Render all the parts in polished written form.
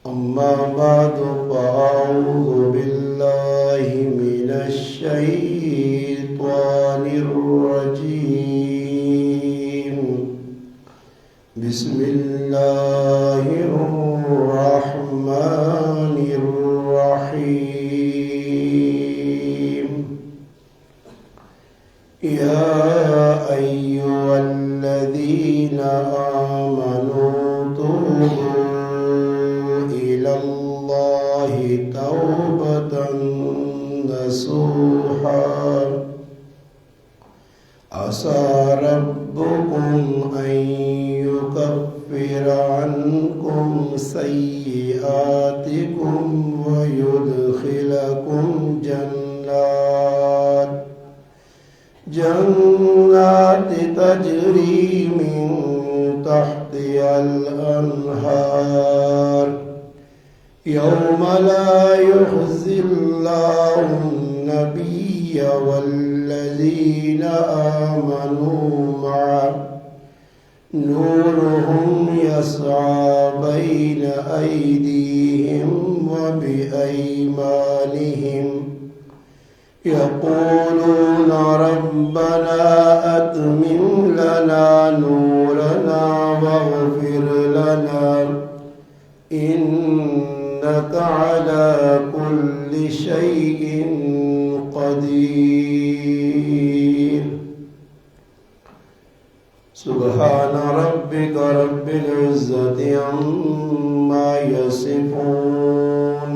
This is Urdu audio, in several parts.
أما بعد فأعوذ بالله من الشيطان الرجيم. بسم الله الرحمن الرحيم. يا أيها الذين آمنوا توبوا إلى الله توبة نصوحا عسى ربكم أن يكفر عنكم سيئاتكم ويدخلكم جنات تجري من تحتها الأنهار يوم لا يخزي الله النبي والذين آمنوا معه نورهم يسعى بين أيديهم وبأيمانهم يقولون ربنا أتمم لنا نورنا واغفر لنا إنك على كل شيء قدير. سبحان ربك رب العزة عما يصفون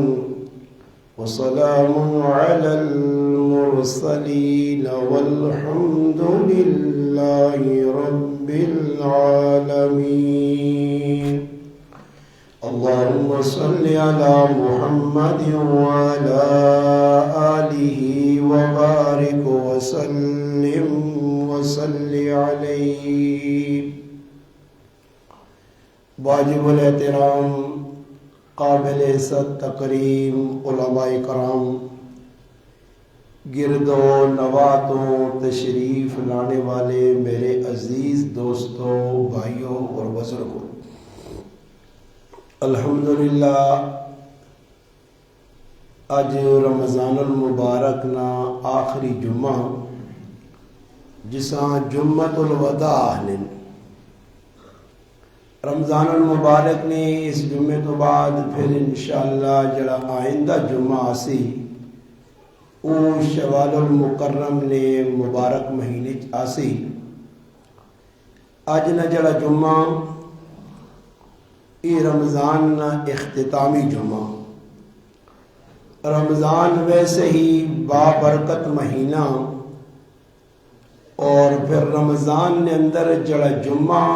وسلام على المرسلين والحمد لله رب العالمين. اللهم صل على محمد وعلى آله وبارك وسلم وصل عليه. واجب الاحترام قابل عزت تکریم علماء کرام، گرد و نواتوں تشریف لانے والے میرے عزیز دوستوں، بھائیوں اور بزرگوں، الحمدللہ اج رمضان المبارک نا آخری جمعہ جساں جمعۃ الوداع نے رمضان المبارک نے اس جمعے تو بعد پھر انشاءاللہ جڑا آئندہ جمعہ آسی او شوال المکرم نے مبارک مہینے آسی. اج نہ جڑا جمعہ یہ رمضان نہ اختتامی جمعہ. رمضان ویسے ہی بابرکت مہینہ اور پھر رمضان نے اندر جڑا جمعہ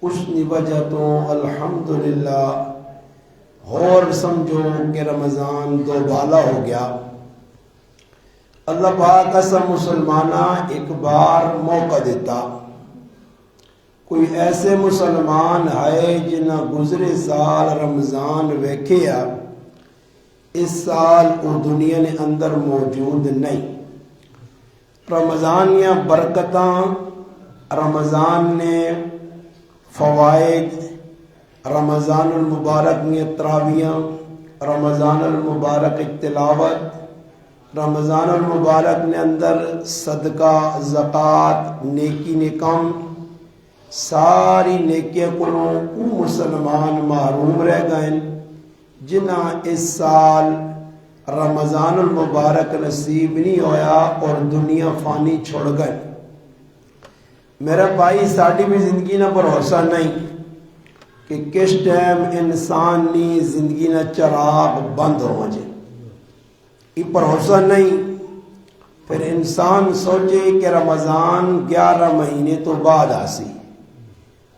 اس کی وجہ تو الحمدللہ اور سمجھو کہ رمضان دو بالا ہو گیا. اللہ پاک ایسا مسلمانہ ایک بار موقع دیتا. کوئی ایسے مسلمان ہے جنہ گزرے سال رمضان ویکھیا اس سال وہ دنیا نے اندر موجود نہیں. رمضان یا برکتاں، رمضان نے فوائد، رمضان المبارک میں تراویاں، رمضان المبارک تلاوت، رمضان المبارک نے اندر صدقہ، زکوٰۃ، نیکی نیکم، ساری نیکیاں کو مسلمان محروم رہ گئے جنہ اس سال رمضان المبارک نصیب نہیں ہویا اور دنیا فانی چھوڑ گئے. میرا بھائی ساڑی بھی زندگی نہ بھروسہ نہیں کہ کس ٹائم انسان نی زندگی نہ چراغ بند ہو جائے. یہ بھروسہ نہیں. پھر انسان سوچے کہ رمضان 11 مہینے تو بعد آسی،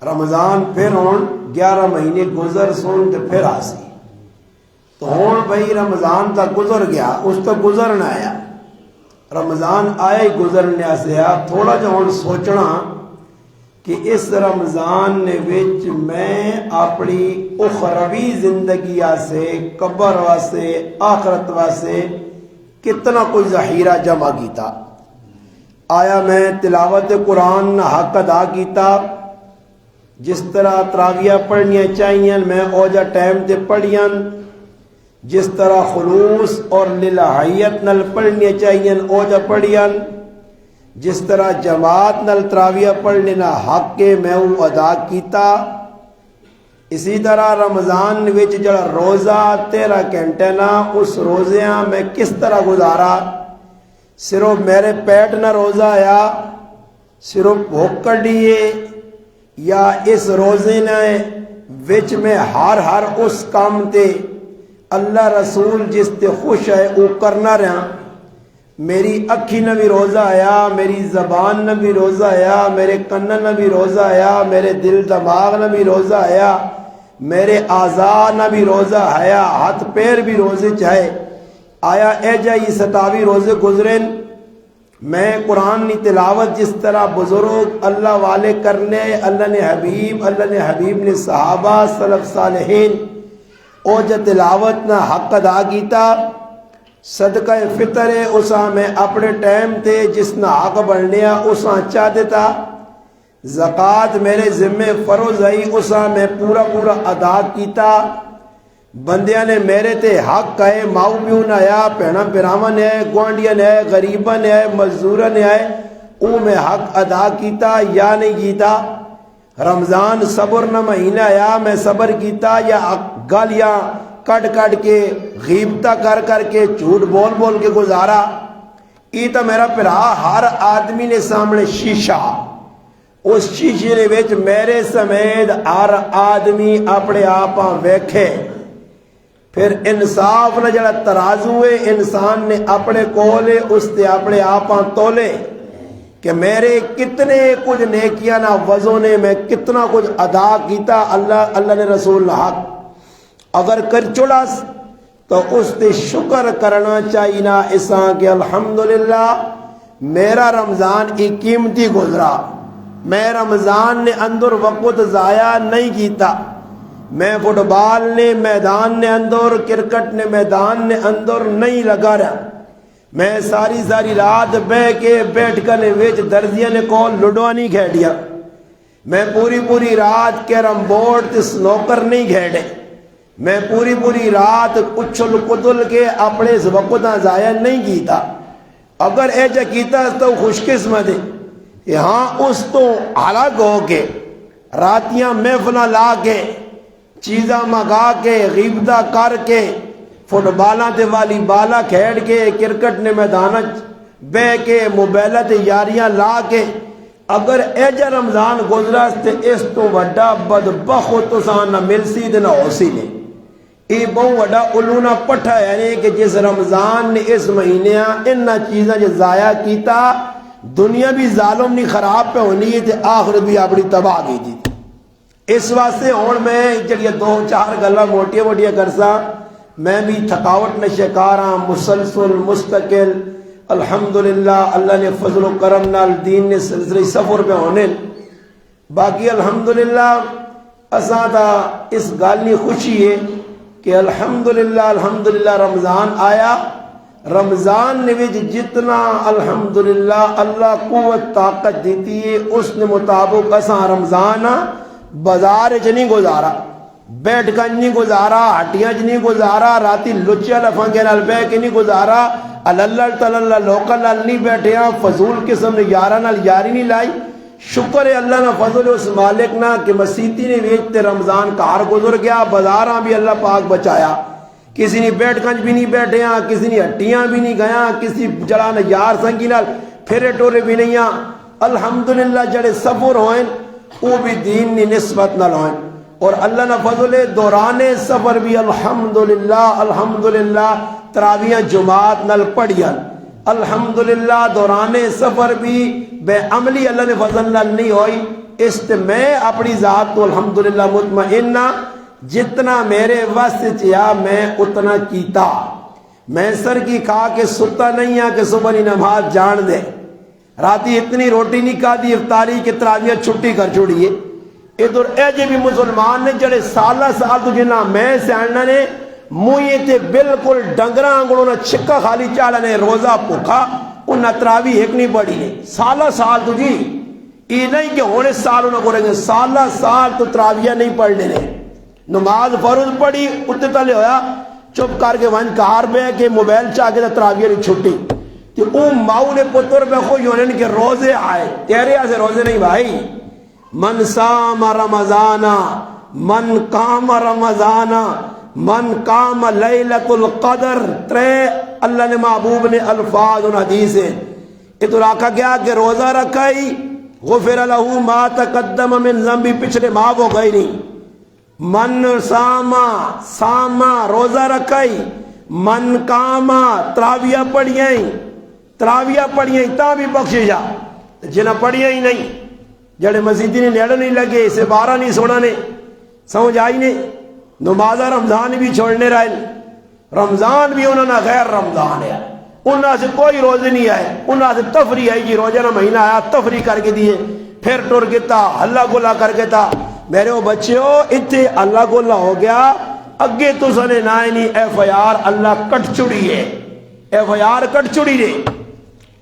رمضان پھر ہون 11 مہینے گزر سون تو پھر آسی. تو ہون بھائی رمضان تک گزر گیا، اس تک گزرنا آیا. رمضان آیا ہی گزرنے سے تھوڑا جا ہوں سوچنا کہ اس رمضان نے وچ میں اپنی اخروی زندگی سے، قبر واسے، آخرت واسے کتنا کوئی ذخیرہ جمع کیتا. آیا میں تلاوت قرآن حق ادا کیتا جس طرح تراویہ پڑھنیاں چاہیے میں اوجا ٹائم تے پڑھیاں، جس طرح خلوص اور للہیت نل پڑھنیاں چاہیے اوجا پڑھیاں، جس طرح جماعت نل تراویہ پڑھنے نا حق کے میں وہ ادا کیتا۔ اسی طرح رمضان وچ جڑا روزہ 13 گھنٹے نا اس روزیاں میں کس طرح گزارا، صرف میرے پیٹ نہ روزہ آیا، صرف بھوک کڈیے، یا اس روزے نے وچ میں ہر اس کام تے اللہ رسول جس تے خوش ہے وہ کرنا رہا۔ میری اکھی نہ بھی روزہ آیا، میری زبان نہ بھی روزہ آیا، میرے کن نہ بھی روزہ آیا، میرے دل دماغ نہ بھی روزہ آیا، میرے اعضاء نہ بھی روزہ آیا، ہاتھ پیر بھی روزے چاہے آیا اے جائی 27 روزے گزرن۔ میں قرآن کی تلاوت جس طرح بزرگ اللہ والے کرنے، اللہ نے حبیب نے صحابہ سلف صالحین او جا تلاوت نہ حق ادا کیتا۔ صدقہ فطر اسا میں اپنے ٹائم تے جس نہ حق بڑھنیا اسا چاہ دیتا۔ زکوٰۃ میرے ذمے فرض آئی اسا میں پورا ادا کیتا۔ بندیاں نے میرے تے حق کہے، ماؤ پیو نے آیا، بہنا براواں نے آئے، گوانڈیاں نے آئے، غریباں نے آئے، مزدوراں نے آئے، او میں حق ادا کیتا یا نہیں کیتا۔ رمضان صبر نہ مہینہ آیا، میں صبر کیتا یا گالیاں کٹ کے غیبتہ کر کے جھوٹ بول کے گزارا۔ یہ تو میرا پھرا ہر آدمی نے سامنے شیشہ، اس شیشے نے وچ میرے سمیت ہر آدمی اپنے آپ ویکھے، پھر انصاف نہ جڑا ترازو ہے انسان نے اپنے کولے اس تے اپنے آپ تولے کہ میرے کتنے کچھ نیکیاں نہ وزوں نے میں کتنا کچھ ادا کیتا اللہ نے رسول نہ حق اگر کر چڑاس تو اس تے شکر کرنا چاہیے نا اساں کہ الحمدللہ میرا رمضان ایک قیمتی گزرا، میں رمضان نے اندر وقت ضائع نہیں کیتا، میں فٹ بال نے میدان نے اندر، کرکٹ نے میدان نے اندر نہیں لگا رہا، میں ساری رات بیٹھ کر ویچ درزیاں نے کون لڈو نہیں کھیڑیا، میں پوری رات کیرم بورڈ تے سنوکر نہیں کھیڑے، میں پوری رات اچھل کدل کے اپنے اس وقت ضائع نہیں کیتا۔ اگر ایجا کیتا تو خوش قسمت ہے، یہاں اس تو الگ ہو کے راتیاں محفلہ لا کے چیزاں مگا کے غیبتہ کر کے فٹ بالاں تے والی بالا کھیڑ کے کرکٹ نے میدان بہ کے موبائلہ تے یاریاں لا کے اگر ایجا رمضان گزرا تے اس تو وڈا بدبخت تسان نہ ملسی تے نہ ہوسی نے۔ یہ بہت وڈا علونہ پٹھا یعنی کہ جس رمضان نے اس مہینے انہا چیزاں جو ضائع کیتا دنیا بھی ظالم نہیں خراب پہ ہونی ہے تے آخر بھی اپنی تباہ کی جی۔ اس واسطے ہون میں جڑیاں 2-4 گلاں موٹیاں کرسا، میں بھی تھکاوٹ نہ شکار ہاں، مسلسل مستقل الحمدللہ اللہ نے فضل و کرم نال دین نے سلسلے سفر پہ ہونے۔ باقی الحمدللہ اساں دا اس گالی خوشی ہے کہ الحمدللہ رمضان آیا، رمضان نے وچ جتنا الحمدللہ اللہ قوت طاقت دیتی ہے اس نے مطابق اساں رمضان بازار چ نہیں گزارا، بیٹھ کر نہیں گزارا، ہٹیاں چ نہیں گزارا، راتی لچیا لفنگے نال بہ کے نہیں گزارا، اللہ تعالی لوکاں نال نہیں بیٹھیا، فضول قسم نے یاراں نال یاری نہیں لائی۔ شکر ہے اللہ نہ فضل اس مالک نہ کہ مسیتی نے ویچتے رمضان کار گزر گیا، بازاراں بھی اللہ پاک بچایا، کسی نے بیٹھ کنج بھی نہیں بیٹھے ہاں، کسی نے ہٹیاں بھی نہیں گیا، کسی جڑا نہ یار سنگی نال پھرے ٹورے بھی نہیں ہاں۔ الحمدللہ جڑے سفر ہوئیں وہ بھی دین نی نسبت نہ ہوئیں، اور اللہ نہ فضل دوران سفر بھی الحمدللہ تراویاں جماعت نال پڑھیاں، الحمدللہ دوران سفر بھی بے عملی اللہ نے فضل نال نہیں ہوئی۔ اس تے میں اپنی ذات تو الحمدللہ مطمئنہ جتنا میرے واسطے چیا میں اتنا کیتا، میں سر کی کھا کے ستا نہیں ہاں کہ صبح کی نماز جان دے، راتی اتنی روٹی نہیں کھا دی افطاری کے تراویہ چھٹی کر چھوڑیے۔ ادھر ایجے بھی مسلمان نے جڑے سال تو جنہ میں سیانہ نے موئے تے بالکل ڈنگرہ آنگڑوں نے چھکا خالی چالا نے روزہ پکھا انہا تراوی ایک نہیں پڑی نے سال تو جی یہ نہیں کہ ہونے سال انہوں کریں گے، سالہ سال تو تراویہ نہیں پڑھ لینے، نماز فرض پڑھی اتنے تلے ہویا چپ کر کے ون کار بے کہ موبائل چاہ کے تراویہ نہیں چھٹی، تو اون ماؤ نے پتر پہ خوش ہونے کہ روزے آئے، تیرے ایسے روزے نہیں بھائی. من سام رمضانا من قام رمضانا من قام لیلۃ القدر، ترے اللہ نے محبوب نے الفاظ ان حدیث ہیں. یہ تو رکھا گیا کہ روزہ رکھائی غفر لہ ما تقدم من ذنبی، پچھلے معاف ہو گئی نہیں. من ساما روزہ رکھائی، من کاما تراویہ پڑھیاں تا بھی بخششا، جنہیں پڑھیاں ہی نہیں جڑے مسیدی نے نیڑے نہیں لگے اسے بارہ نہیں سوڑا نے سمجھ آئی نے. نمازہ رمضان بھی چھوڑنے رہے، رمضان بھی انہوں نے غیر رمضان ہے، انہوں سے کوئی روزے نہیں آئے، انہوں سے تفریح آئی جی روزہ نہ مہینہ آیا تفریح کر کے دیے، پھر ٹر کے تا اللہ گلا کر کے تا. میرے وہ بچے ہو اتنے اللہ گلا ہو گیا، اگے تو سنے نائے نہیں ایف آئی آر اللہ کٹ چڑی ہے، ایف آئی آر کٹ چڑی رہے.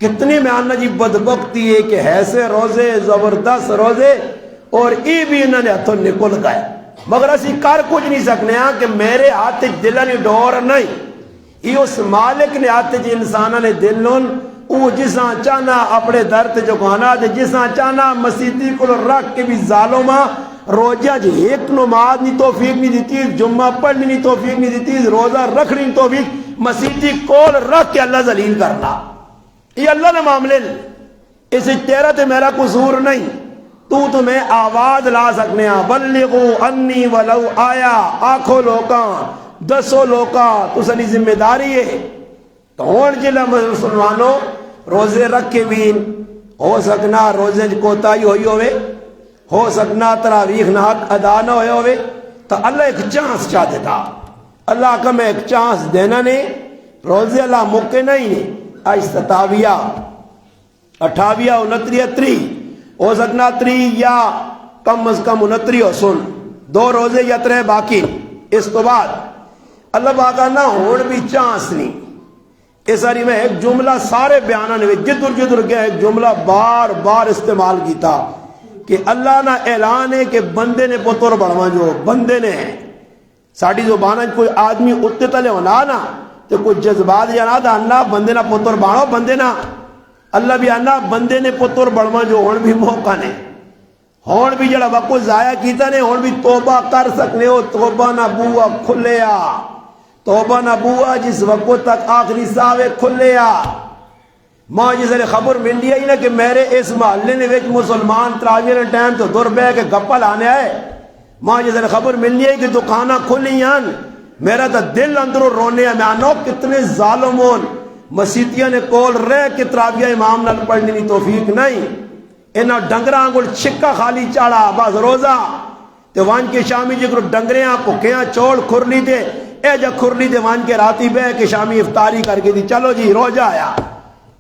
کتنی میں آنا جی بدبختی ہے کہ ایسے روزے زبردست روزے اور ای بھی انہوں نے ہاتھوں نکل گئے، مگر اسی کر کچھ نہیں سکنے ہاں کہ میرے ہاتھ دلانی ڈور نہیں، یہ اس مالک نے ہاتھ جی انسانہ نے دلون وہ جساں چانا اپنے درد جو گانا دے، جساں چانا مسیدی کو رکھ کے بھی ظالمہ روزہ جی ایک نماز نہیں توفیق نہیں دیتی، جمعہ پڑھنی نہیں توفیق نہیں دیتی، روزہ رکھنی نہیں توفیق، مسیدی کول رکھ کے اللہ ذلیل کرنا. یہ اللہ نے معاملے اس تیرا تے میرا قصور نہیں، تو میں آواز لا سکنے ہاں. بلغو انی ولو آیا، آنکھوں لوکاں دسو لوکاں تو سنی ذمہ داری ہے. تو ہون جلہ مسلمانوں روزے رکھ کے بھی ہو سکنا روزے کوتاہی ہوئی ہوئے، ہو سکنا تراویح نہ حق ادا نہ ہوئے ہوئے، تو اللہ ایک چانس چاہتے تھا، اللہ کا میں ایک چانس دینا نے روزے اللہ موقع نہیں نے. آج 27 28 29 30 ہو سکنا 30 یا کم از کم 29 ہو سن 2 روزے یا 3 باقی. اس تو بعد اللہ باقا نہ ہون بھی چانس نہیں. اس ساری میں ایک جملہ سارے بیانہ نے جدر گیا ایک جملہ بار بار استعمال کیتا کہ اللہ نہ اعلان ہے کہ بندے نے پتر بڑھوا جو بندے نے ساڑھی زبانہ کوئی آدمی اتنے تلے ہونا نا تو کوئی جذبات جانا تھا اللہ بندے نہ پتر بڑھو بندے نہ اللہ بھی آنا بندے نے پتر بڑھوا جو ہون بھی موقع نے ہون بھی جڑا وقت ضائع کیتا نے ہون بھی توبہ کر سکنے ہو. توبہ نہ بوا کھلیا، توبہ نہ بوا جس وقت تک آخری ساوے کھلیا. ماں جس نے خبر مل لیا ہی نا کہ میرے اس محلے نے ویچ مسلمان تراویح نے ٹائم تو دور بے کے گپا لانے آئے. ماں جس نے خبر مل لیا کہ دکانہ کھلی ہیں، میرا تو دل اندروں رونے میں آنو کتنے ظالمون مسیتیاں نے کول رہے کہ تراویح امام نال پڑھنی نہیں توفیق نہیں. انہاں ڈنگراں آنگل چھکا خالی چاڑا بس روزہ تے وان کے شامی جی کرو ڈنگریاں پکیاں چوڑ کھرلی دے اے جا کھرلی دے وان کے راتی بے کے شامی افطاری کر کے دی چلو جی روزہ آیا.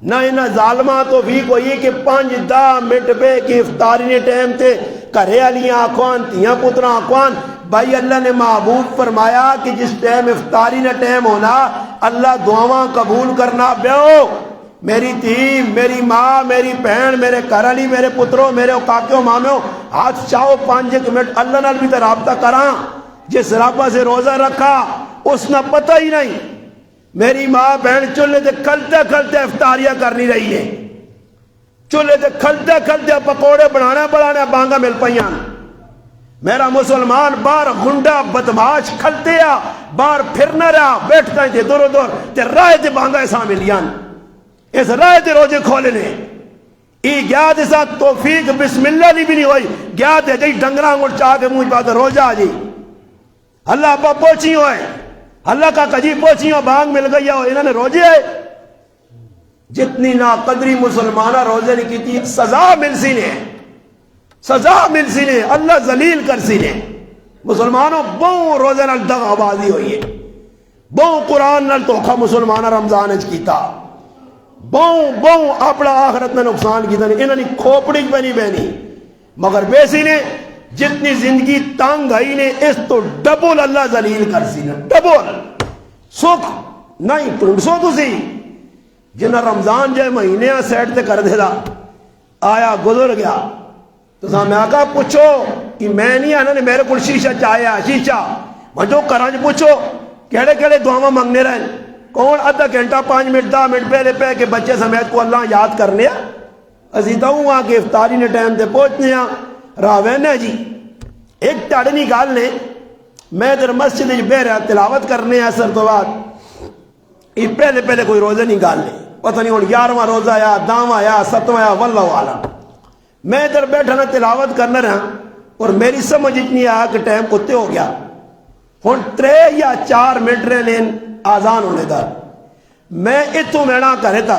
نہ انہاں ظالمہ توفیق ہوئی کہ 5-10 منٹ بے کی افطاری نے ٹائم تے کرے علیاں آکوان تیاں پتران آکوان. بھائی اللہ نے محبوب فرمایا کہ جس ٹائم افطاری نہ ٹائم ہونا اللہ دعاواں قبول کرنا بیو. میری تھی میری ماں میری بہن میرے گھر والی میرے پتروں میرے کاکیوں مامیوں ہاتھ چاہو 5 منٹ اللہ نال بھی تو رابطہ کراں. جس رابطہ سے روزہ رکھا اس نہ پتہ ہی نہیں میری ماں بہن چولہے تے کھلتے کھلتے افطاریاں کرنی رہی ہے، چولہے تے کھلتے کھلتے پکوڑے بنانا بانگا مل پائیاں. میرا مسلمان باہر گنڈا بدماش کھلتے آ باہر پھرنا رہا بیٹھتا ہی تے دور تے راہ تے بانگا ایسا ملیاں اس راہ تے روزے کھولے نے. ای گیا دے ساتھ توفیق بسم اللہ نہیں بھی نہیں ہوئی گیا دے جی ڈنگراں گوڑ چاہ کے مجھ پاتے روزہ آ جی اللہ ابا پوچھی ہوئے اللہ کا کجی پوچھی ہو بانگ مل گئی ہو انہوں نے روزے آئے. جتنی ناقدری مسلمانہ روزے نے کی تھی سزا مل سی نے سزا مل سی نے اللہ ذلیل کر سی نے. مسلمانوں بہوں روزے نال دغا بازی ہوئی ہے، بہوں قرآن نال توکھا مسلمانہ رمضان اچ کیتا، بہوں اپنا آخرت میں نقصان کیتا نہیں. انہوں نے کھوپڑی بنی بینی مگر بیسی نے جتنی زندگی تانگ آئی نے اس تو ڈبل اللہ ذلیل کر سی نے ڈبل سکھ نہیں ٹنڈسو تو سی جنہ رمضان جائے مہینے سیٹ تے کر دے دا آیا گزر گیا تو میں آقا پوچھو کہ میں نہیں آنا نے میرے کو شیشہ چاہیا شیشہ جو کرانچ پوچھو کہڑے کہڑے دعاواں منگنے رہے کون آدھا گھنٹہ 5 منٹ 10 منٹ پہلے پہ کہ بچے سمیت کو اللہ یاد کرنے اسی تو ہوں کہ افطاری نے ٹائم تے پہنچنے راوینے جی ایک تڑنی گال نے میں ادھر مسجد بہ رہا تلاوت کرنے اثر تو بعد یہ پہلے کوئی روزے نہیں گال نے پتہ نہیں ہوں 11واں روزہ آیا 10واں آیا 7واں آیا واللہ عالم میں ادھر بیٹھا نا تلاوت کرنا رہا اور میری سمجھ اتنی آیا کہ ٹائم کتے ہو گیا ہوں 3 یا 4 منٹ رہنے آزان ہونے دا میں اتوں مینا کرے تھا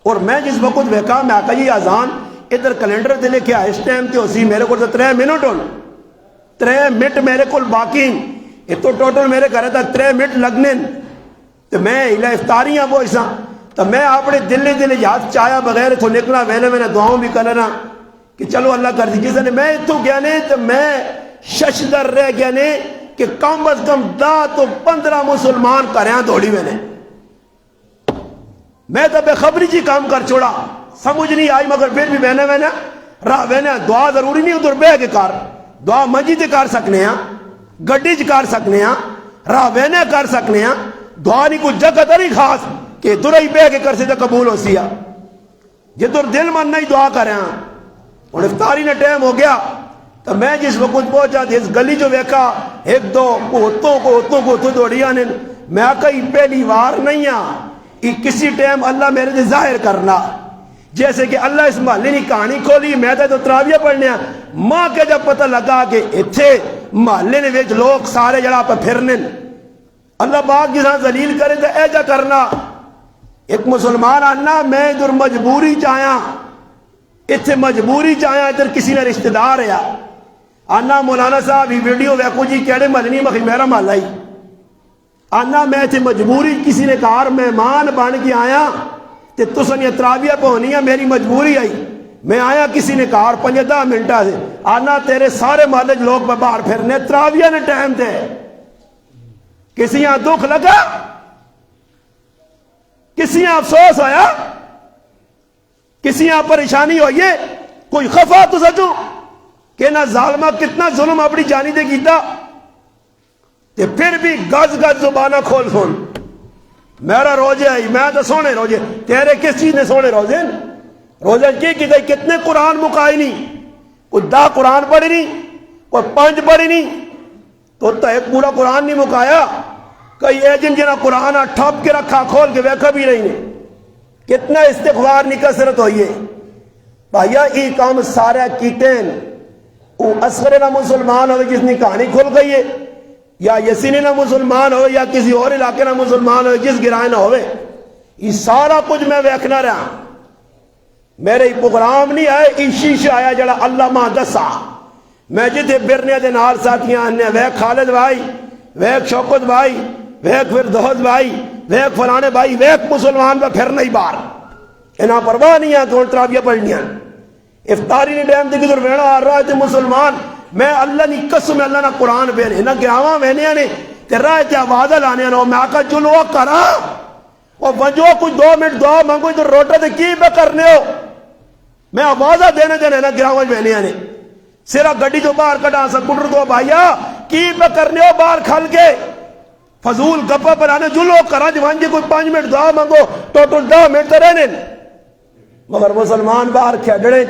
اور میں جس وقت ویکا میں آقا جی آزان ادھر کیلنڈر تے لکھیا اس ٹائم تے ہوسی میرے کو 3 منٹ ہون 3 منٹ میرے کو باقی یہ تو ٹوٹل میرے کرے تھا 3 منٹ لگنے تو میں الہ افطاریاں وہ ایسا تو میں اپنے دل یاد چاہیا بغیر تو نکلا ویلے میں نے دعاؤں بھی کرنا کہ چلو اللہ کر دی جس نے میں اتوں گیا نے تو میں ششدر رہ گیا نے کہ کم از کم 10 تو 15 مسلمان کریاں دوڑی میں تو بے خبری جی کام کر چھوڑا سمجھ نہیں آئی مگر پھر بھی میں نے راہ دعا ضروری نہیں ادھر بہ کے کر دعا منجی تے کر سکنے ہیں گڈی چ کر سکنے ہیں راہ کر سکنے ہیں دعا نہیں کوئی جگہ تری خاص کہ ادھر ہی بہ کے کر سے تو قبول ہو سی جدھر دل من نہیں دعا کرے ہوں افطاری نے ٹائم ہو گیا تو میں جس وقت پہنچا تھی اس گلی جو ویکا 1-2 کو دوڑیا نے میں آقا یہ پہلی بار نہیں یہ کسی ٹائم اللہ میرے سے ظاہر کرنا جیسے کہ اللہ اس محلے نے کہانی کھولی میں تو تراویہ پڑھنے ماں کے جب پتہ لگا کہ اتھے محلے نے ویچ لوگ سارے جڑا پہ پھرنے اللہ باغ جساں ذلیل کرے تو ایجا کرنا ایک مسلمان آنا میں ادھر مجبوری چاہیا اتھے مجبوری چاہیا ادھر کسی نے رشتہ دار ہے آنا مولانا صاحب ہی ویڈیو ویکو جی کیڑے ملنی مخی میرا محلہ ہی آنا میں اتھے مجبوری کسی نے کار مہمان بن کے آیا تے تسن یہ تراویہ پہ ہونی ہے میری مجبوری آئی میں آیا کسی نے کار 5-10 منٹا سے آنا تیرے سارے محلے لوگ پہ باہر پھرنے تراویہ نے ٹائم تے کسی یہاں دکھ لگا کسی یہاں افسوس آیا کسی یہاں پریشانی ہوئی ہے کوئی خفا تو سچو کہ نہ ظالمہ کتنا ظلم اپنی جانی دے کیتا تے پھر بھی گز زبانہ کھول سن میرا روزے آئی میں تو سونے روزے تیرے کس چیز نے سونے روزے روزے کی گئی کتنے قرآن مکائی نہیں کوئی 10 قرآن پڑھی نہیں کوئی 5 پڑھی نہیں تو ایک پورا قرآن نہیں مکایا کئی ایجن جنہ قرآن ٹھپ کے رکھا کھول کے ویکھا بھی نہیں نے کتنا استغفار نہیں کثرت ہوئی ہے بھائیا یہ کام سارا کیٹین وہ اصغر نہ مسلمان ہوئے جس نے کہانی کھل گئی ہے یا یسینی نہ مسلمان ہوئے یا کسی اور علاقے نہ مسلمان ہوئے جس گرائے نہ ہوئے یہ سارا کچھ میں ویکھنا رہا میرے پروگرام نہیں آئے یہ شیشہ آیا جڑا اللہ ماں دسا میں جتنے برنے دے نال ساتھیاں آنے ویک خالد بھائی ویک شوکت بھائی ویک فردوس بھائی ویک فلانے بھائی ویک مسلمان پہ پھر نہیں بار انہاں پرواہ نہیں ہے کون تراویہ پڑھنیاں افطاری نے ڈیم دیکھ در ویڑا آ رہا ہے مسلمان میں اللہ نی قسم اللہ نہ قرآن پہنے نہ گراواں وینے نے تے راہ تے آوازہ لانے نو میں آقا جلو کرا اور وجو کچھ 2 منٹ دعا مانگو ادھر روٹا تے کی پہ کرنے ہو میں آوازہ دینے نہ گراواں وینے نے سیرا گڑی جو باہر کٹا سکوٹر دو بھائیا کی پہ کرنے ہو باہر کھل کے فضول گپا پر آنے جلو کرا جوان جی کوئی 5 منٹ دعا مانگو ٹوٹل 10 منٹ تے رہنے مگر مسلمان باہر کھیڑے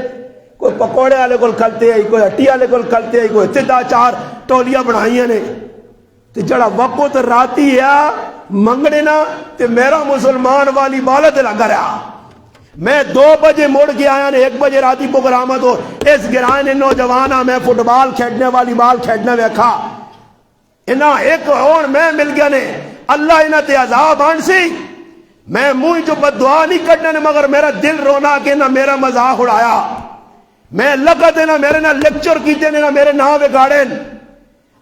کوئی پکوڑے والے کو کھلتے ہیں کوئی ہٹی والے کو کھلتے ہیں کوئی اتنا 4 ٹولیاں بنائیاں نے تے جڑا وقت راتی ہے منگنے نا تے میرا مسلمان والی بالت لگا رہا میں 2 بجے مڑ کے آیا نے 1 بجے راتی پروگرام تو اس گرائے نے نوجوان میں فٹ بال کھیلنے والی بال کھیلنے ویکھا انہاں ایک ہون میں مل گیا نے اللہ انہاں تے عذاب آن سی میں منہ جو بد دعا نہیں کرنے نے مگر میرا دل رونا کہ نہ میرا مذاق اڑایا میں لگا دینا میرے نہ لیکچر کیتے نے نہ میرے نام بگاڑے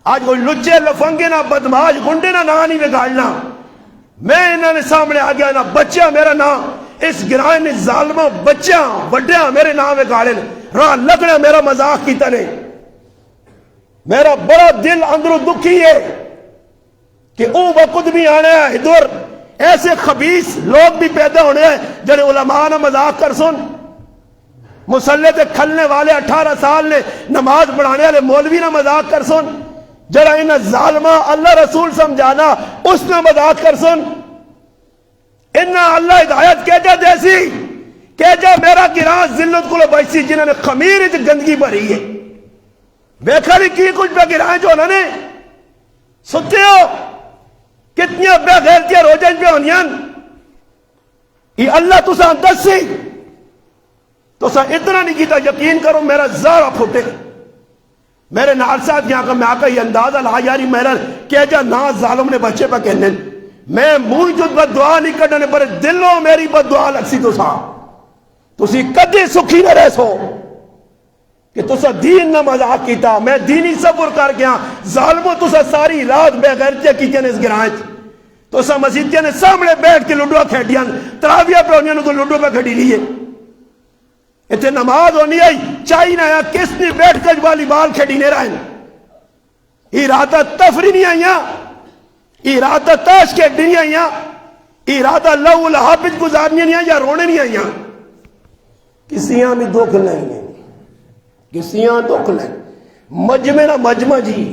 آج کوئی لچے لفنگے نہ بدماش گنڈے نہ نہیں بگاڑنا میں انہوں نے سامنے آ گیا نہ بچہ میرا نام اس گرائے نے ظالمہ بچہ وڈیا میرے نام بگاڑے راہ لگنا میرا مذاق کیتا نے میرا بڑا دل اندروں دکھی ہے کہ او وقت بھی آنا ہے ادھر ایسے خبیث لوگ بھی پیدا ہونے ہیں جنہیں علماء نہ مذاق کر سن مسلے تے کھلنے والے 18 سال نے نماز پڑھانے والے مولوی نہ مذاق کر سن، جڑا انہاں ظالمہ اللہ رسول سمجھانا اس نے مذاق کر سن، انہاں اللہ ہدایت کہ جا دیسی کہ جا میرا گراں ذلت کو بچی جنہوں نے خمیر وچ گندگی بھری ہے، ویکھا نہیں کی کچھ پہ گراں جو انہوں نے ستے ہو کتنی بے غیرتیاں روجن پہ ہونیاں، یہ اللہ تساں دسی تو سا اتنا نہیں کیتا، یقین کرو میرا زارہ پھوٹے میرے نال ساتھ یہاں کا میں آقا یہ اندازہ لا یاری میرا کہ جا نا ظالم نے بچے پہ کہنے میں موئی جو بد دعا نہیں کرنے پر دلوں میری بد دعا لگسی تو سی کدی سکھی نہ رہ سو کہ تو سا دین نہ مذاق کیتا، میں دینی صبر کر گیا ظالموں تو سا ساری رات بے غیرتیاں کی جن اس گرائیں تو سا مسجدیاں نے سامنے بیٹھ کے لڈو کھیڑیاں تراویہ پہ ہونیاں تو لڈو پہ کھڑی لیے اتنے نماز ہونی آئی چاہی نہ آیا کس نے بیٹھ کر والی بال کھیڑی نہیں رہے یہ راتہ تفری نہیں آئیاں یہ راتہ تاش کے نہیں آئیاں یہ راتہ لہو لحابت گزارنی نہیں آئیاں رونے نہیں آئیاں کسیاں بھی دکھ نہیں ہیں کسیاں دکھ نہیں مجمع نہ مجمع جی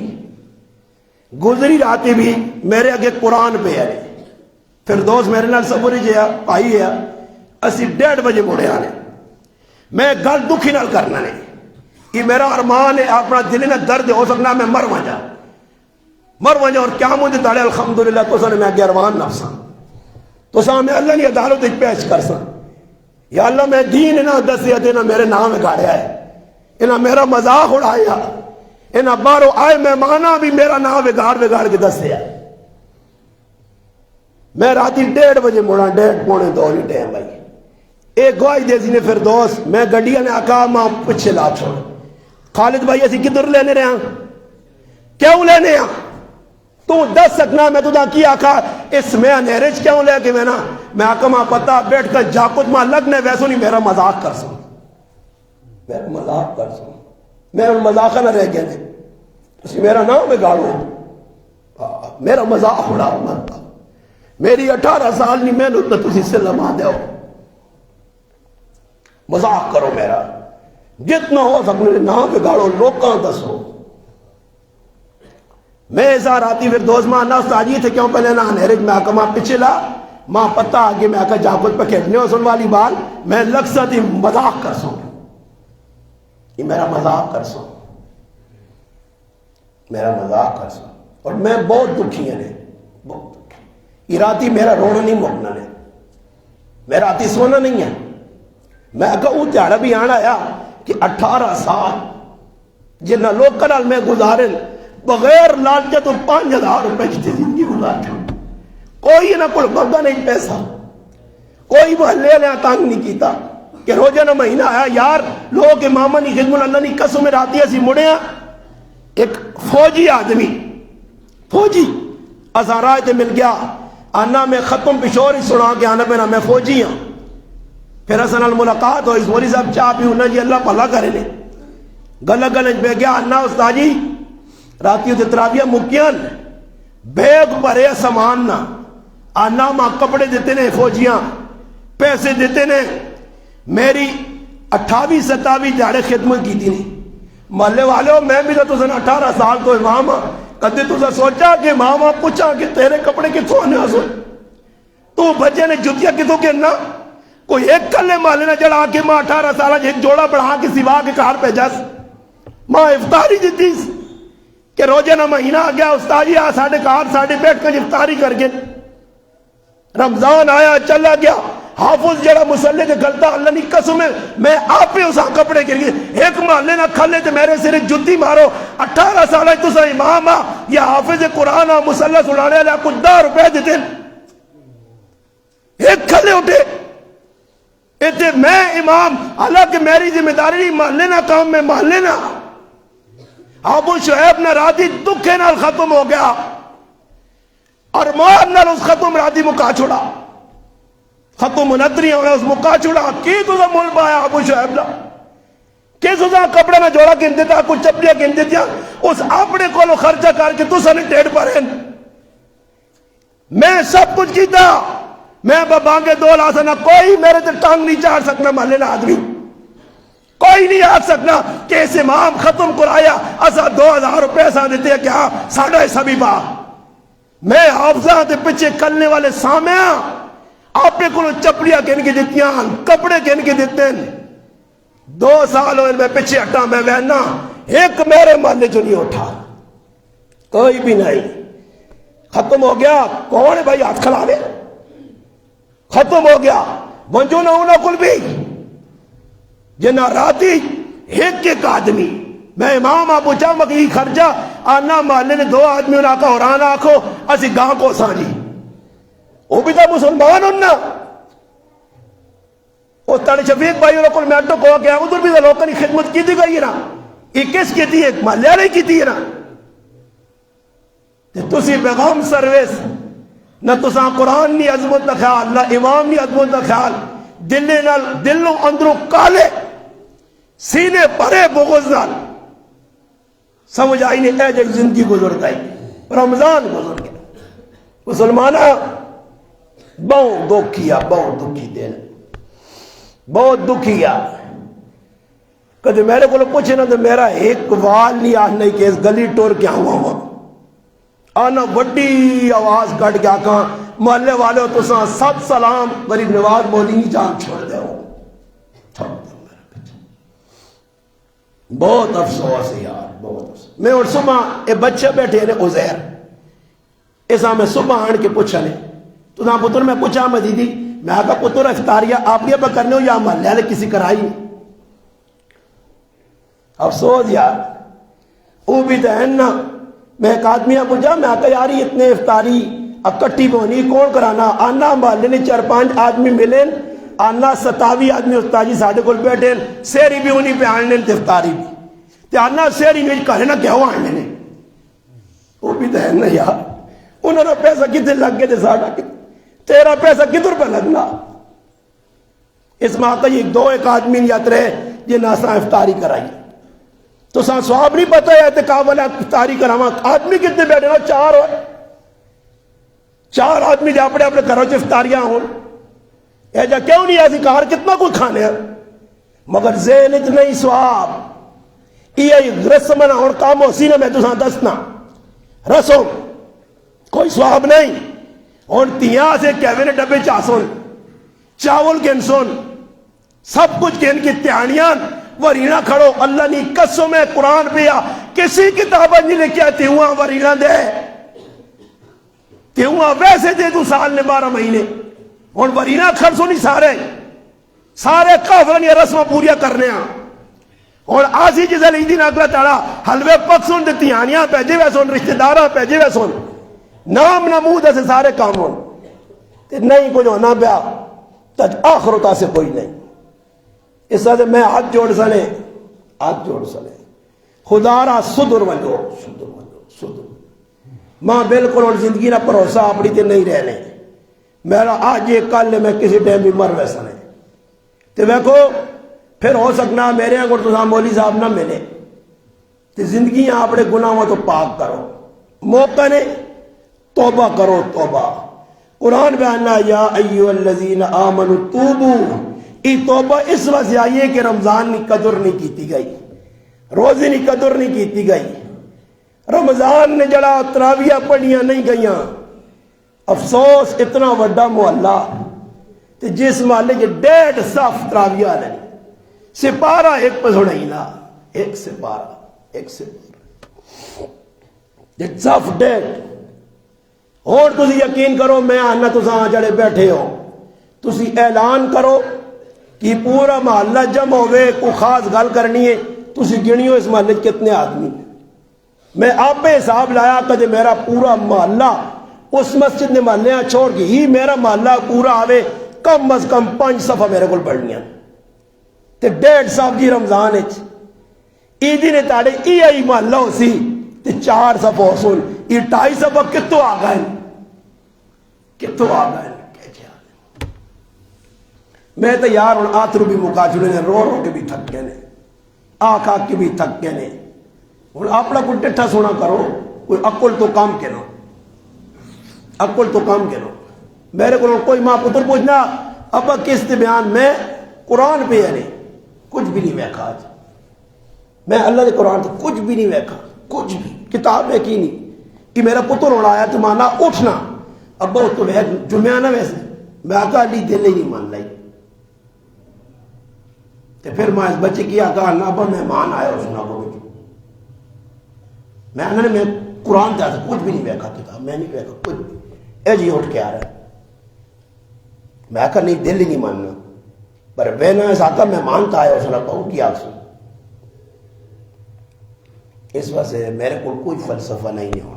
گزری راتی بھی میرے آگے قرآن پہ ہے پھر دوست میرے نال سبوری جیا پائی ہے اسی 1:30 بجے مڑے آنے میں گل دکھی نال کرنا نہیں یہ میرا ارمان ہے اپنا دل نہ درد ہو سکنا میں مر وجہ اور کیا مجھے داڑے الحمدللہ تو سنے میں آگے ارمان نفسا تو سا میں اللہ نے عدالت ایک پیش کر سا یا اللہ میں دین نہ دسیا دینا میرے نام گاڑیا ہے انہاں میرا مذاق اڑایا انہاں بارو آئے مہمانہ بھی میرا نام بگاڑ کے دسیا میں راتی 1:30 بجے مڑا 1:30 پونے 2 ہی ٹائم آئی ایک گواہی دے سی نے پھر دوست میں گڈیاں نے آقا ماں پچھے لا چھوڑ خالد بھائی اسی کدھر لینے رہے ہیں کیوں لینے ہیں تو دس سکنا میں تو دا کی آقا اس میں انہرج کیوں لے کے میں آقا ماں پتا بیٹھ کر جاکت ماں لگنے ویسو نہیں میرا مذاق کر سوں میرا مذاق نہ رہ گیا نہیں اسی میرا نام گاڑو میرا مذاق اڑا مانتا میری 18 سال نہیں میں نے تسی سے لما دے مذاق کرو میرا جتنا ہو سکنے نام گاڑو لوکاں دسو میں ایسا راتی پھر دوست ماں نفس آجی تھے کیوں پہلے نہ انہرج میں آقا ماں پچھے لا ماں پتہ آگے میں آقا جاکت پہ کھیٹنے ہو سن والی بال میں لگ سکتی مذاق کر سوں یہ میرا مذاق کر سو میرا مذاق کر سو اور میں بہت دکھی ہے بہت دکھی یہ راتی میرا رونا نہیں مکنا نے میرا راتی سونا نہیں ہے میں کہوں تیارا بھی آنا آیا کہ 18 سال جنہ لوگ کنال میں گزارے بغیر لالچہ تو 5,000 روپے کی زندگی گزار کوئی نہ کوئی بگا نہیں پیسہ کوئی محلے نے تانگ نہیں کیتا کہ روزہ نہ مہینہ آیا یار لوگ امامہ نہیں خدمت اللہ نہیں قسم میں راتی ایسی مڑے ہیں ایک فوجی آدمی فوجی ازارائے تے مل گیا آنا میں ختم پشور ہی سنا کے آنا پہنا میں فوجی ہوں پھر حسن الملاقات ہو اس مولی صاحب چاہ پی انہا جی اللہ پہلا کرے لے گلہ گلج بے گیا آنا استاد جی راتیوں تے تراویہ مکیاں بیگ بھرے سامان نہ آنا ماں کپڑے دیتے نے فوجیاں پیسے دیتے نے میری 28-27 جاڑے خدمت کی تھی نہیں محلے والے ہو میں بھی تو تُسن 18 سال تو امام کدے تُسا سوچا کہ ماما پوچھا کہ تیرے کپڑے کتوں آنے آسو تو بچے نے جتیا کتوں کرنا کوئی ایک کلے محلے نے جڑا کے ماں 18 سالہ ایک جوڑا بڑھا کے سوا کے کار پہ جاس ماں افطاری جتیس کہ روزہ نہ مہینہ آ گیا استادی آ ساڑھے کار ساڑھے بیٹھ کر افطاری کر کے رمضان آیا چلا گیا حافظ جڑا مسلح کے گلتا اللہ نہیں قسم ہے میں آپ پہ اسا کپڑے گر گئے ایک محلے نہ کھلے تے میرے سرے جتی مارو 18 سالہ تو سا امام یا حافظ قرآن مسلح سڑانے لیا کچھ 10 روپے دیتے ایک کھلے اٹھے ایتے میں امام حالانکہ میری ذمہ داری نہیں محلے نہ کام میں محلے نہ ابو شعیب نہ راتی دکھے نال ختم ہو گیا اور موہر نال اس ختم راتی مکا چھوڑا ختم منتری ہوئے اس مکا چھوڑا کی تو سا مول پایا ابو شعیب نہ کی تو سا کپڑے نہ جوڑا گن دیتا کچھ چپڑیاں گن دیتا اس اپنے کو خرچہ کر کے تو سا نے ٹیڑ پر ہیں میں سب کچھ کیتا میں بابانگے 2 لاسا نہ کوئی میرے تے ٹانگ نہیں چاڑ سکنا محلے نہ آدمی کوئی نہیں آ سکنا کہ اس امام ختم کرایا اسا 2000 روپے سا دیتے ہیں کہ ہاں ساڑھا ایسا بھی با میں حافظہ دے پیچھے کلنے والے سامعہ آپ کو چپڑیاں کہن کے دیتیاں کپڑے کہن کے دیتے ہیں 2 سال ہوئے میں پیچھے ہٹا میں وہنا ایک میرے محلے جو نہیں اٹھا کوئی بھی نہیں ختم ہو گیا کون ہے بھائی ہاتھ کھلا دے ختم ہو گیا منجو نہ ہونا کل بھی جنہ راتی ایک آدمی میں امام آپ پوچھا مکی خرچہ آنا محلے نے 2 آدمی انہاں کا اوران آکھو اسی گاں کو سانی وہ بھی تو مسلمان ہونا اس تاڑے شفیق بھائی اور میں اٹھو کہا کہ ادھر بھی لوگوں کی خدمت کی دی گئی نا یہ کس کی تھی ایک محلے نہیں کی تھی نا تسی پیغام سروس نہ تساں قرآن نہیں عظمت نہ خیال نہ امام نہیں عظمت نہ خیال دلوں اندروں کالے سینے پرے بغض نال سمجھ آئی نہیں اے جب زندگی گزرتا ہے رمضان گزر گیا مسلمانہ بہت دکھیا بہت دکھی دن بہت دکھیا کدے میرے کو پوچھے نا تو میرا ایک وال نہیں آج نہیں کہ اس گلی ٹور کیا ہوا آنا بڑی آواز کٹ کے آکاں محلے والے ہو تو سب سلام غریب نواز مولی جان چھوڑ دے ہو بہت افسوس ہے یار بہت افسوس میں اور صبح اے بچے بیٹھے ہیں عزیر ایسا میں صبح آن کے پوچھا لے تو نہ پتر میں پوچھا مدیدی میں آگا پتر افطاریہ آپ نے اب کرنے ہو یا محلے والے کسی کرائی نہیں افسوس یار وہ بھی تو ہے نا میں ایک آدمی پوچھا میں آتا یاری اتنے افطاری اب کٹی بونی کون کرانا آنا محلے نے 4-5 آدمی ملیں آنا 27 آدمی استاجی ساڑھے کول بیٹھیں سیری بھی انہی پہ آنے تے افطاری بھی تے آنا سیری نہیں کہے نا کیا ہوا آنے نے وہ بھی تو ہے نا یار انہوں نے پیسہ کتنے لگ گئے تھے ساڑھا تیرا پیسہ کتنے روپے لگنا اس میں آتا یہ 2-1 آدمی نیت رہے یہ ناسا افطاری کرائی تو سواب نہیں پتا ہے اعتکاف والا افطاری کراما آدمی کتنے بیٹھے نا 4 ہوئے 4 آدمی جا پڑے اپنے گھروں سے افطاریاں ہوں اے جا کیوں نہیں ایسی کار کتنا کوئی کھانے ہیں مگر ذہن اتنا ہی سواب یہ رسمنا اور کام ہو سینے میں تو ساں دسنا رسم کوئی سواب نہیں اور تیاں سے کیوے ڈبے چاسون چاول گنسون سب کچھ گن کی تیانیاں ورینا کھڑو اللہ نے قسم ہے قرآن پیا کسی کتابہ نہیں لکھیا تیوہاں ورینا دے تیوہاں ویسے دے تو سال نے 12 مہینے اور ورینا کھڑ سونی سارے کافران یہ رسمہ پوریا کرنے ہیں اور آسی جیسے لیدی ناکلا تارا حلوے پک سن دیتی آنیاں پیجے وے سن رشتہ دارہ پیجے وے سن نام نمود ایسے سارے کام ہون نہیں کچھ ہونا پیا تج آخرتا سے کوئی نہیں اس طرح سے میں ہاتھ جوڑ سنے خدا را صدر ونجو ماں بالکل اور زندگی نہ پروسہ اپنی تے نہیں رہنے میرا آج یہ کل میں کسی ٹائم بھی مر ویسا نہیں تو دیکھو پھر ہو سکنا میرے یہاں کو مولی صاحب نہ ملے تو زندگی اپنے گناہوں تو پاک کرو موقع نے توبہ کرو توبہ قرآن بیانا یا ایوہ الذین آمنوا توبو ای توبہ اس وجہ سے آئیے کہ رمضان کی قدر نہیں کیتی گئی روزی کی قدر نہیں کیتی گئی رمضان نے جڑا تراویہ پڑھیاں نہیں گئیاں افسوس اتنا وڈا محلہ تے جس محلے کے 1.5 صف تراویہ لیں سپارہ ایک پہ سڑائی نا ایک سپارہ ایک صف 1.5 اور تسی یقین کرو میں آنا تو ساں جڑے بیٹھے ہو تسی اعلان کرو کہ پورا محلہ جمع ہوئے کو خاص گل کرنی ہے تسی گنی ہو اس محلے کتنے آدمی میں آپ پہ حساب لایا کہ میرا پورا محلہ اس مسجد نے محلیاں چھوڑ کے ہی میرا محلہ پورا آوے کم از کم 5 صفحہ میرے کو پڑھنیاں تے 1.5 صف جی رمضان عیدی نے تاڑے ای محلہ ہو سی تے 4 صفحہ ہو سن یہ 2.5 صفحہ کتوں آ گئے میں تو یار ہوں آترو بھی مقاچڑے نے رو کے بھی تھک گئے نے آکھ کے بھی تھک گئے نے ہوں اپنا کوئی ٹٹھا سونا کرو کوئی عقل تو کام کہنو میرے کو کوئی ماں پتر پوچھنا ابا کس تے بیان میں قرآن پہ ہے نہیں کچھ بھی نہیں ویکھا آج میں اللہ کے قرآن تو کچھ بھی نہیں ویکھا کچھ بھی کتاب ویکھی نہیں کہ میرا پتر ہونا آیا تو مانا اٹھنا ابا تو جمعہ نہ ویسے میں آقا علی دل ہی نہیں مان لائی تو پھر میں اس بچے کی آقا اللہ ابا مہمان آیا اس نے میں قرآن تھا کچھ بھی نہیں ویکھا کتاب میں نہیں ویکھا کچھ بھی اے جی اٹھ کے آ رہا ہے میں آقا نہیں دل ہی نہیں ماننا پر بہن اس آقا مہمان تھا آیا اس نے بہو کی آگ سن اس واسطے میرے کو کوئی فلسفہ نہیں ہوا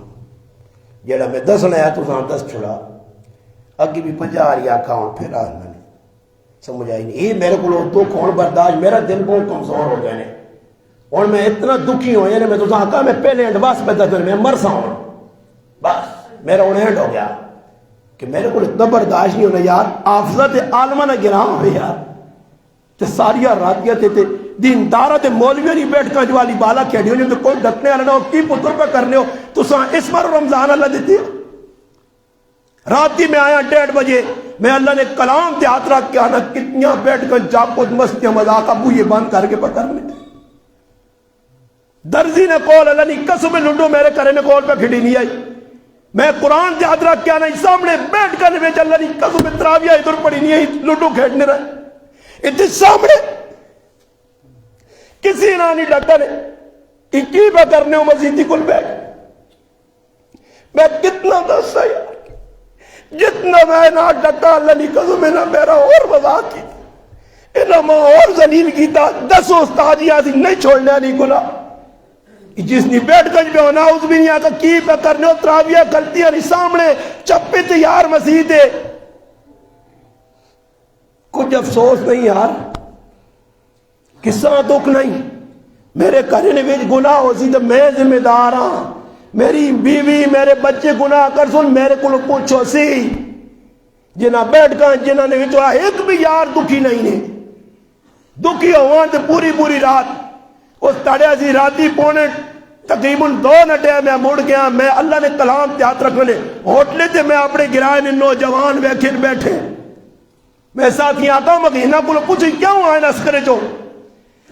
جیڑا میں دس لیا تو دس چھڑا اگی بھی 50 آری آکھا ہوں پھر آج میں نے سمجھ آئی نہیں یہ میرے کو دکھ ہون برداشت میرا دل بہت کمزور ہو گئے اور میں اتنا دکھی ہوں یعنی میں تو آقا میں پہلے انڈواس پہ دس میں مر سا ہوں بس میرا انہیں ہو گیا کہ میرے کو اتنا برداشت نہیں ہونا یار آفزت عالمہ نہ گرا ہوئے یار تے ساریاں راتیاں تے دیندارہ تے مولویوں نہیں بیٹھ کر جو والی بالا کہہ دیو جو کوئی ڈکنے والا نہ ہو کی پتر پہ کرنے ہو تو اس بار رمضان اللہ دیتی ہے راتی میں آیا 1:30 بجے میں اللہ نے کلام تے ہاتھ رکھ کے آنا کتنیاں بیٹھ کر جاپت مستیاں مذاق ابو یہ بند کر کے پکڑنے درزی نے کول اللہ نے قسم لڈو میرے کرے نے کول پہ کھڑی نہیں آئی میں قرآن تے ہاتھ رکھ کے آنا سامنے بیٹھ کر نے اللہ نے قسم تراویہ ادھر پڑی نہیں آئی لڈو کھیڑنے رہے ادھر سامنے کسی نہ نہیں ڈاکٹر نے اکی پہ کرنے ہو مسیحی کل بیٹھ میں کتنا دستا یار جتنا میں نہ ڈکا اللہ نے قسم میں نہ میرا اور وضاحت کی انہاں میں اور ذلیل کیتا 10 استادیاں تھی نہیں چھوڑنے نہیں گناہ جس نے بیٹھ گنج میں ہونا اس بھی نہیں آتا کی پہ کرنے ہو تراویہ غلطیاں نہیں سامنے چپی تیار مسیح دے کچھ افسوس نہیں یار قصہ دکھ نہیں میرے کرنے میں گناہ ہو سی تو میں ذمہ دار ہاں میری بیوی میرے بچے گناہ کر سن میرے کو پوچھو سی جنہ بیٹھ گئے جنہ نے وچوا ایک بھی یار دکھی نہیں نے دکھی ہوا تو پوری رات اس تڑیا سی راتی پونے تقریباً 2 گھنٹے میں مڑ گیا میں اللہ نے کلام تیات رکھنے ہوٹلے تھے میں اپنے گرائے نے نوجوان ویکھن بیٹھے میں ساتھی آتا ہوں مغینہ کو پوچھیں کیوں آئے نسکرے جو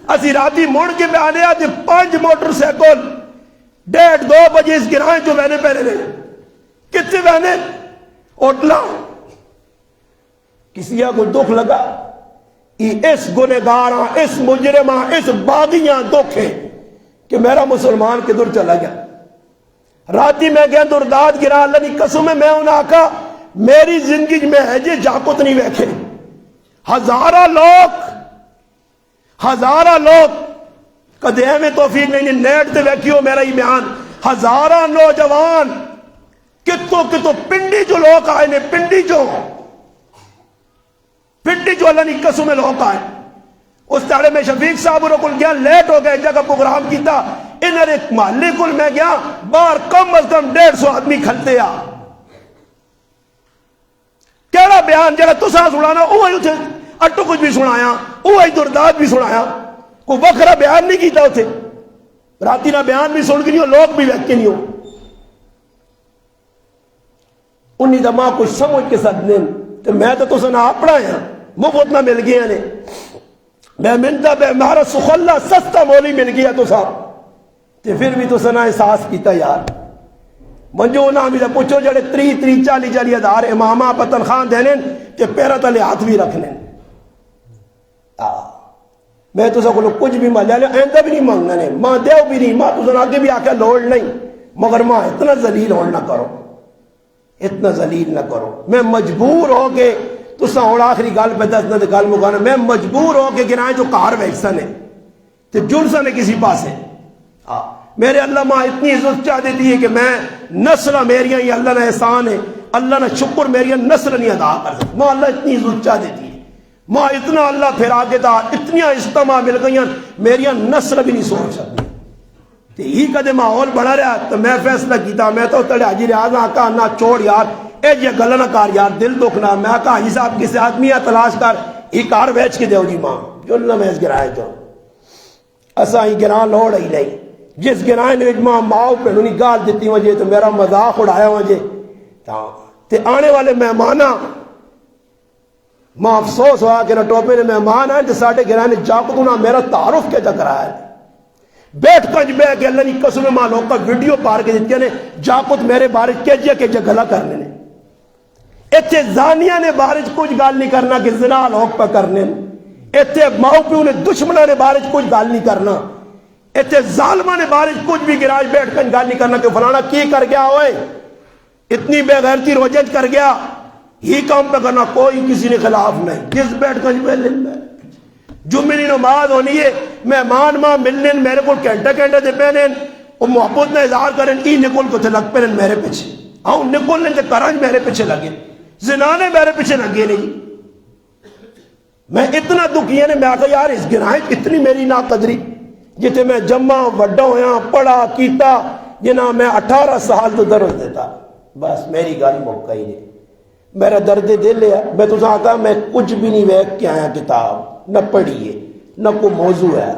اسی راتی مڑ کے میں آنے آتے 5 موٹر سیکل 1:30-2 بجے اس گرائیں جو وینے پہنے رہے کتنے وینے ہوٹلا کسی کو دکھ لگا اس گنہگاراں اس مجرماں اس باغیاں دکھ ہے کہ میرا مسلمان کدھر چلا گیا راتی میں گیا درداد گرا اللہ کی قسم ہے میں انہیں آکا میری زندگی میں ہے جی جاکت نہیں ویکھے ہزارہ لوگ کدے میں توفیق نہیں نیٹ تے ویکھیو میرا ہی بیان ہزارہ نوجوان کتوں پنڈی جو لوگ آئے نے پنڈی جو اللہ نے قسم میں لوگ آئے اس تاڑے میں شفیق صاحب رو کل گیا لیٹ ہو گئے جگہ پروگرام کیتا انہر ایک محلے کل میں گیا باہر کم از کم 150 آدمی کھلتے آ کیڑا بیان جگہ تسا سنانا اوہی اتھے اٹو کچھ بھی سنایا اوہی درداد بھی سنایا کوئی وکھرا بیان نہیں کیتا اتھے راتی نہ بیان بھی سن کے نہیں ہو لوگ بھی ویک کے نہیں ہو انہی دماغ کچھ سمجھ کے ساتھ دیں تو میں تو سنا اپنا ہے مفت نہ مل گیا نے میں منتا بے مہارا سخلہ سستا مولی مل گیا تو صاحب تے پھر بھی تو سنا احساس کیتا یار منجو نہ مجھے پوچھو جڑے 30-40 ہزار امامہ پہ تنخواہ دینے تے پیرا تلے ہاتھ بھی رکھنے میں تو سا کو کچھ بھی ماں لے آئندہ بھی نہیں مانگنا نے ماں دیو بھی نہیں ماں تو سنا آگے بھی آکے لوڑ نہیں مگر ماں اتنا ذلیل ہونا نہ کرو اتنا ذلیل نہ کرو میں مجبور ہو کے تو سا اور آخری گال پہ دس نہ گال مکانا میں مجبور ہو کے گرائیں جو کار ویکسن ہے تو جڑ سا نے کسی پاس ہے میرے اللہ ماں اتنی عزت چاہ دیتی ہے کہ میں نسل میریاں یہ اللہ نے احسان ہے اللہ نے شکر میریاں نسل نہیں ادا کر سکتا ماں اللہ اتنی عزت چاہ دیتی ہے ماں اتنا اللہ پھر آگے دا اتنی اجتماع مل گئی میریاں نسل بھی نہیں سوچ سکتی تو ہی کدے ماحول بڑھا رہا تو میں فیصلہ کیتا میں تو تڑے حاجی ریاض آقا نہ چھوڑ یار اے یہ گلہ نہ کار یار دل دکھنا میں آقا حاجی صاحب کسی آدمی ہے تلاش کر ہی کار ویچ کے دیو جی ماں جو اللہ میں اس گرائے جو اسا ہی گران لوڑ ہی نہیں جس گرائے نے ماں ماؤ پہ انہوں نے گال دیتی وجہ تو میرا مذاق اڑایا وجہ تے آنے والے مہمانہ ماں افسوس ہوا کہ نہ ٹوپے نے مہمان آئے تو ساڑھے گرانے جاکتوں نہ میرا تعارف کیا جا رہا ہے بیٹھ کنج بے کہ اللہ نے قسم ماں لوگ کا ویڈیو پار کے دیتے ہیں جاکت میرے بارے کے جا گلا کرنے نے اتھے زانیہ نے بارے کچھ گال نہیں کرنا کہ زنا لوگ پہ کرنے اتھے ماؤ پیو نے دشمنہ نے بارے کچھ گال نہیں کرنا اتھے ظالمہ نے بارے کچھ بھی گراج بیٹھ کر گال نہیں کرنا کہ فلانا کی کر گیا ہوئے اتنی بے غیرتی روجت کر گیا ہی کام پہ کرنا کوئی کسی نے خلاف نہیں جس بیٹھ کر جمعے کی نماز ہونی ہے مہمان ماں ملنے میرے کو گھنٹے دے پہنے وہ محبت نے اظہار کریں ای نکل کو تھے لگ پہنے میرے پیچھے آؤں نکل نے کرنج میرے پیچھے لگے زنانے میرے پیچھے لگے نہیں میں اتنا دکھی ہے میں آکھا یار اس گناہیں اتنی میری ناقدری جتے میں جمع وڈا ہویا پڑھا کیتا جنا میں 18 سال تو درد دیتا بس میری گال موقع ہی نہیں میرا درد دل ہے میں تو آتا میں کچھ بھی نہیں ویک کے آیا کتاب نہ پڑھیے نہ کوئی موضوع ہے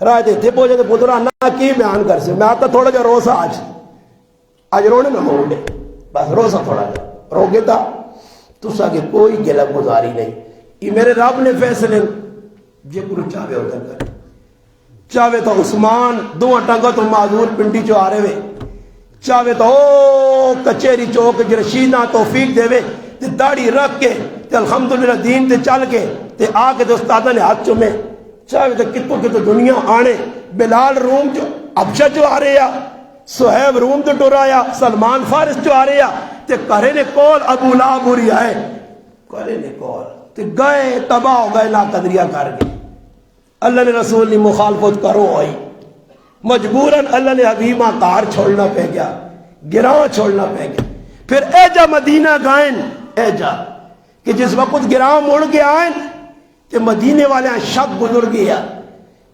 رائے دیتے پوچھے تو پترا نہ کی بیان کر سے میں آتا تھوڑا جا روسا آج رونے میں موڑے بس روسا تھوڑا جا روگے تھا تو سا کہ کوئی گلہ گزاری نہیں یہ میرے رب نے فیصلے یہ کرو چاہوے ہوتا کر چاہوے تو عثمان دو اٹھنگا تو معذور پنڈی چو آرے ہوئے چاہوے تو کچھری چوک رشیدہ توفیق دے وے تے داڑھی رکھ کے تے الحمدللہ دین تے چل کے تے آکے تے استادہ نے ہاتھ چومے چاہوے تو کتو دنیا آنے بلال روم جو ابشہ جو آ رہے یا سہیب روم تو ٹورا یا سلمان فارس جو آ رہے یا تے کرے نے کول ابو لابوری آئے کرے نے کول تے گئے تباہ ہو گئے لا قدریہ کر گئے اللہ نے رسول نے مخالفت کرو ہوئی مجبوراً اللہ نے حبیبہ کار چھوڑنا پہ گیا گراں چھوڑنا پہ گیا پھر اے جا مدینہ گائن اے جا کہ جس وقت گراں مڑ کے آئیں کہ مدینے والے شک گزر گیا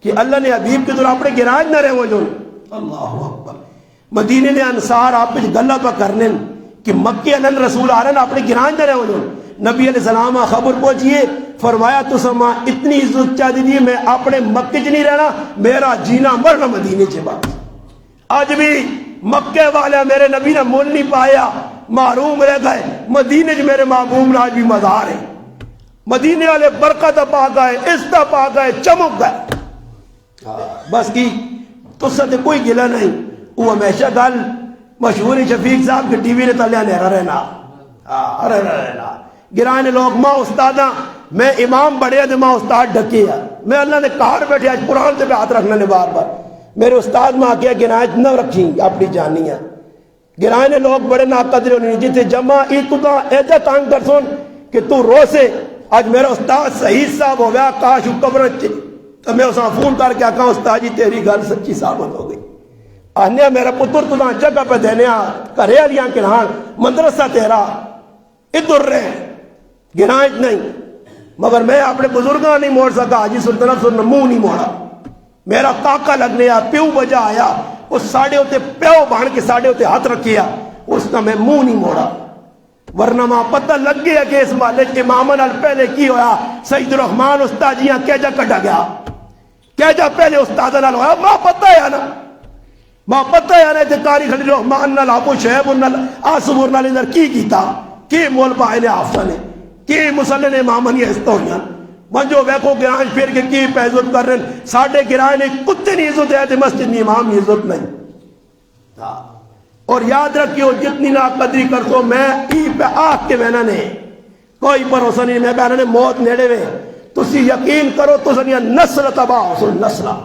کہ اللہ نے حبیب کی طرح اپنے گراج نہ رہے وہ جو اللہ اکبر مدینے نے انصار آپ پہ گلہ پہ کرنے کہ مکہ اللہ رسول آ رہے ہیں اپنے گراج نہ رہے وہ جو نبی علیہ السلام خبر پہنچیے فرمایا تو سما اتنی عزت چاہ دیجیے میں اپنے مکہ چ نہیں رہنا میرا جینا مرنا مدینے سے بات آج بھی مکہ والے میرے نبی نے مول نہیں پایا محروم رہ گئے مدینے سے میرے محبوب آج بھی مزار ہے مدینے والے برکت پا گئے عزت پا گئے چمک گئے بس کی تو سے کوئی گلہ نہیں وہ ہمیشہ گل مشہور شفیق صاحب کے ٹی وی نے تلیا نہیں رہنا رہنا گرانے لوگ ماں استادہ میں امام بڑھیا دے ماں استاد ڈھکیا میں اللہ نے کار بیٹھے آج قرآن سے پہ ہاتھ رکھنا نے بار بار میرے استاد میں آکیا گرائیں نہ رکھیں اپنی جانیاں گرانے لوگ بڑے ناقدر ہونے جیتے جمع ایتو ایجا تانگ کر سن کہ تو رو سے آج میرا استاد صحیح صاحب ہو گیا کاش قبر اچھے تو میں اسا فون کر کے کہا استاد جی تیری گل سچی ثابت ہو گئی آنے میرا پتر تو جگہ پہ دینے کرے علیاں کنہان مدرسہ تیرا ادھر رہے گرائیں نہیں مگر میں اپنے بزرگاں نہیں موڑ سکا حاجی سلطنت سن منہ نہیں موڑا میرا کاکا لگنے آیا پیو بجا آیا اس ساڑھے ہوتے پیو بھان کے ساڑھے ہوتے ہاتھ رکھیا اس نے میں منہ نہیں موڑا ورنہ ماں پتہ لگ گیا کہ اس مالک امامن ال پہلے کی ہویا سید الرحمن استاد جیاں کیجا کٹا گیا کیجا پہلے استاد نال ہویا ماں پتہ ہے نا ماں پتہ ہے نا تے کاری خلیل الرحمن نال ابو شعیب نال آسمور نال ادھر کی کیتا کی مول بائن آفا نے کی مسلح نے امامن یہ استوریاں منجو ویکھو گرائن پھر کے کی پہ عزت کر رہے ہیں ساڑھے گرائن کتے نہیں عزت ہے تے مسجد میں امام نہیں عزت نہیں اور یاد رکھیو جتنی ناقدری کر سو میں ای پہ آگ کے وینا نے کوئی بھروسہ نہیں میں کہنا نے موت نیڑے وے تسی یقین کرو تسا نسل تباہ ہو سو نسلہ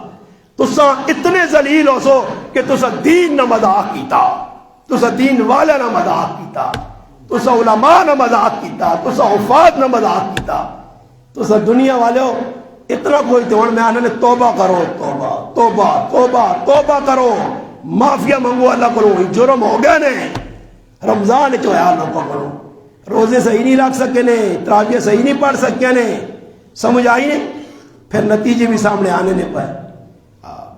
تسا اتنے ذلیل ہو سو کہ تسا دین نہ مذاق کیتا تسا دین والا نہ مذاق کیتا تسا علماء نہ مذاق کیتا تسا حفاظ نہ مذاق کیتا تسا دنیا والے ہو اتنا کوئی تو میں آنے توبہ کرو توبہ توبہ توبہ توبہ کرو معافیا منگو اللہ کرو جرم ہو گیا نے رمضان جو ہے اللہ کو کرو روزے صحیح نہیں رکھ سکے نے تراویح صحیح نہیں پڑھ سکے نے سمجھ آئی نے پھر نتیجے بھی سامنے آنے نے پائے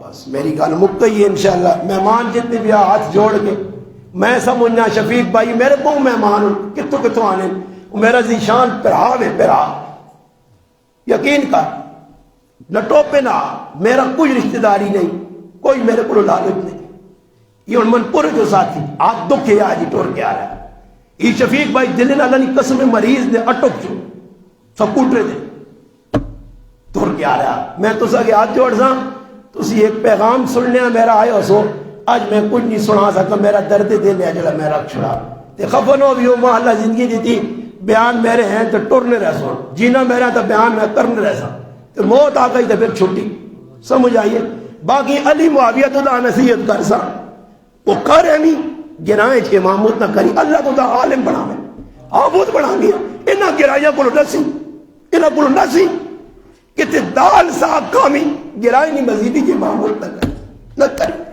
بس میری گال مک گئی ہے انشاءاللہ مہمان جتنے بھی ہاتھ جوڑ کے میں سمجھنا شفیق بھائی میرے کو مہمان کتوں کتوں آنے میرا ذیشان پرہا وے پرہا یقین کر لٹو پہ نہ میرا کوئی رشتہ داری نہیں کوئی میرے کو لالچ نہیں یہ ان من پورے جو ساتھی آپ دکھ ہے آج ٹور کے آ رہا ہے یہ شفیق بھائی دلین اللہ نے قسم مریض نے اٹک جو سکوٹرے دے تر کے آ رہا میں تو سا کے ہاتھ جوڑ سا تسی ایک پیغام سننے میرا آئے ہو سو آج میں کچھ نہیں سنا سکتا میرا درد دل ہے جلا میرا چھڑا تے خفن ہو بھی ہو ماں اللہ زندگی دیتی بیان میرے ہیں تو ٹرنے رہ سو جینا میرا تو بیان میں کرنے رہ سا تو موت آ گئی تو پھر چھٹی سمجھ آئیے باقی علی معاویہ تو دا نصیحت کر سا وہ کر ہے نہیں گرائیں چھے معمود نہ کری اللہ تو دا عالم بنا میں آبود بنا گیا انہا گرائیاں کو نسی انہا کو نسی کہ تے دال سا کامی گرائیں نہیں مزیدی چھے معمود نہ کری